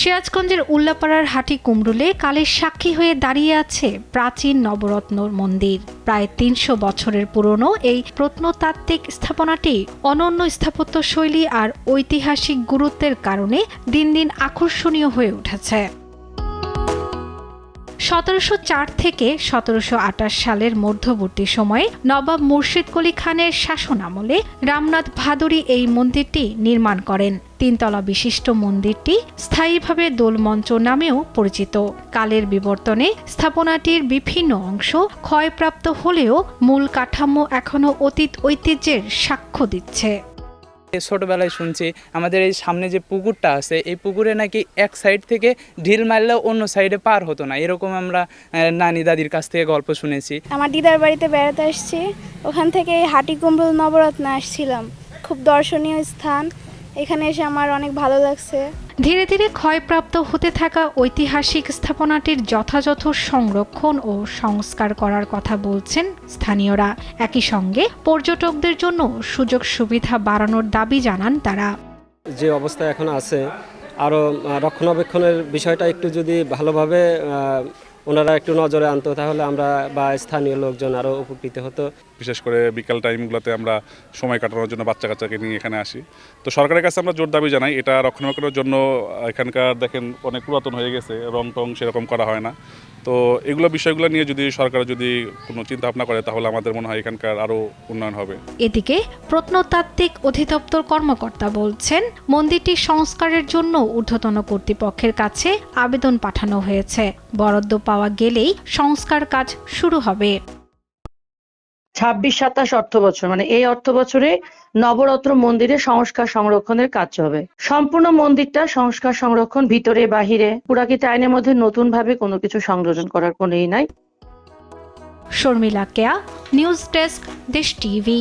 সিরাজগঞ্জের উল্লাপাড়ার হাটি কুমরুলে কালের সাক্ষী হয়ে দাঁড়িয়ে আছে প্রাচীন নবরত্ন মন্দির। প্রায় ৩০০ বছরের পুরনো এই প্রত্নতাত্ত্বিক স্থাপনাটি অনন্য স্থাপত্য শৈলী আর ঐতিহাসিক গুরুত্বের কারণে দিন দিন আকর্ষণীয় হয়ে উঠেছে। ১৭০৪ থেকে ১৭২৮ সালের মধ্যবর্তী সময়ে নবাব মুর্শিদ কুলি খানের শাসনামলে রামনাথ ভাদুরী এই মন্দিরটি নির্মাণ করেন। ৩ তলা বিশিষ্ট মন্দিরটি স্থায়ীভাবে দোলমঞ্চ নামেও পরিচিত। কালের বিবর্তনে স্থাপনাটির বিভিন্ন অংশ ক্ষয়প্রাপ্ত হলেও মূল কাঠামো এখনও অতীত ঐতিহ্যের সাক্ষ্য দিচ্ছে। ছোটবেলায় শুনছি আমাদের এই সামনে যে পুকুরটা আছে, এই পুকুরে নাকি এক সাইড থেকে ঢিল মারলেও অন্য সাইডে পার হতো না, এরকম আমরা নানি দাদির কাছ থেকে গল্প শুনেছি। আমার দিদার বাড়িতে বেড়াতে আসছি, ওখান থেকে এই হাটি কুমরুল নবরত্ন আসছিলাম। খুব দর্শনীয় স্থান, এখানে এসে আমার অনেক ভালো লাগছে। ধীরে ধীরে ক্ষয়প্রাপ্ত হতে থাকা ঐতিহাসিক স্থাপনাটির যথাযথ সংরক্ষণ ও সংস্কার করার কথা বলছেন স্থানীয়রা। একই সঙ্গে পর্যটকদের জন্য সুযোগ সুবিধা বাড়ানোর দাবি জানান তারা। যে অবস্থা এখন আছে, আরও রক্ষণাবেক্ষণের বিষয়টা একটু যদি ভালোভাবে ওনারা একটু নজরে আনতো, তাহলে আমরা বা স্থানীয় লোকজন আরও উপকৃত হতো। বিশেষ করে বিকাল টাইমগুলোতে আমরা সময় কাটানোর জন্য বাচ্চা কাচ্চাকে নিয়ে এখানে আসি। তো সরকারের কাছে আমরা জোর দাবি জানাই, এটা রক্ষণাবেক্ষণের জন্য এখানকার দেখেন অনেক পুরাতন হয়ে গেছে, রং টং সেরকম করা হয় না। তো এগুলো বিষয়গুলো নিয়ে যদি সরকার যদি কোনো চিন্তা ভাবনা করে, তাহলে আমাদের মনে হয় এখানকার আরও উন্নয়ন হবে। এদিকে প্রত্নতাত্ত্বিক অধিদপ্তর কর্মকর্তা বলছেন, মন্দিরটি সংস্কারের জন্য ঊর্ধ্বতন কর্তৃপক্ষের কাছে আবেদন পাঠানো হয়েছে। বরাদ্দ পাওয়া গেলেই সংস্কার কাজ শুরু হবে। ২৬-২৭ অর্থ বছর মানে এই অর্থ বছরে নবরত্ন মন্দিরে সংস্কার সংরক্ষণের কাজ হবে। সম্পূর্ণ মন্দিরটা সংস্কার সংরক্ষণ ভিতরে বাহিরে পুরাকীত আইনের মধ্যে নতুন ভাবে কোনো কিছু সংযোজন করার কোনোই নাই। শর্মিলা কেয়া, নিউজ ডেস্ক, দেশ টিভি।